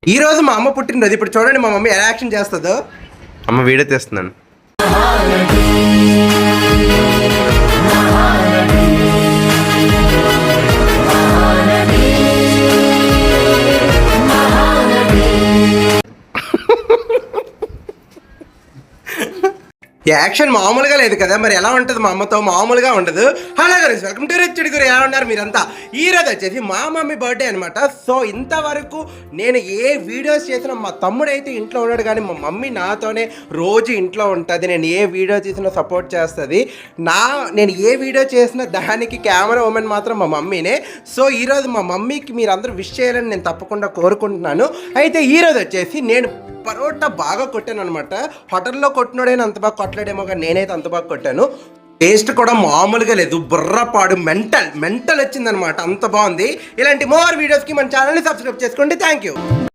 ఈ రోజు మా అమ్మ పుట్టినరోజు. ఇప్పుడు చూడండి మా మమ్మీ ఎలా యాక్షన్ చేస్తుందో. అమ్మ వీడియో తీస్తున్నాను. యాక్షన్ మామూలుగా లేదు కదా, మరి ఎలా ఉంటుంది మా అమ్మతో? మామూలుగా ఉండదు. Hello guys, welcome to Rich Guru. ఎలా ఉన్నారు మీరంతా? ఈ రోజు వచ్చేసి మా మమ్మీ బర్త్డే అనమాట. సో ఇంతవరకు నేను ఏ వీడియోస్ చేసినా మా తమ్ముడు అయితే ఇంట్లో ఉన్నాడు, కానీ మా మమ్మీ నాతోనే రోజు ఇంట్లో ఉంటుంది. నేను ఏ వీడియో చేసినా సపోర్ట్ చేస్తుంది. నేను ఏ వీడియో చేసినా దానికి కెమెరా ఉమెన్ మాత్రం మా మమ్మీనే. సో ఈరోజు మా మమ్మీకి మీరందరూ విష్ చేయాలని నేను తప్పకుండా కోరుకుంటున్నాను. అయితే ఈరోజు వచ్చేసి నేను పరోటా బాగా కొట్టాను అనమాట. హోటల్లో కొట్టినోడైనా అంత బాగా కొట్టలేడేమో, కానీ నేనైతే అంత బాగా కొట్టాను. టేస్ట్ కూడా మామూలుగా లేదు, బుర్రపాడు మెంటల్ వచ్చిందనమాట. అంత బాగుంది. ఇలాంటి మోర్ వీడియోస్కి మన ఛానల్ని సబ్స్క్రైబ్ చేసుకోండి. Thank you.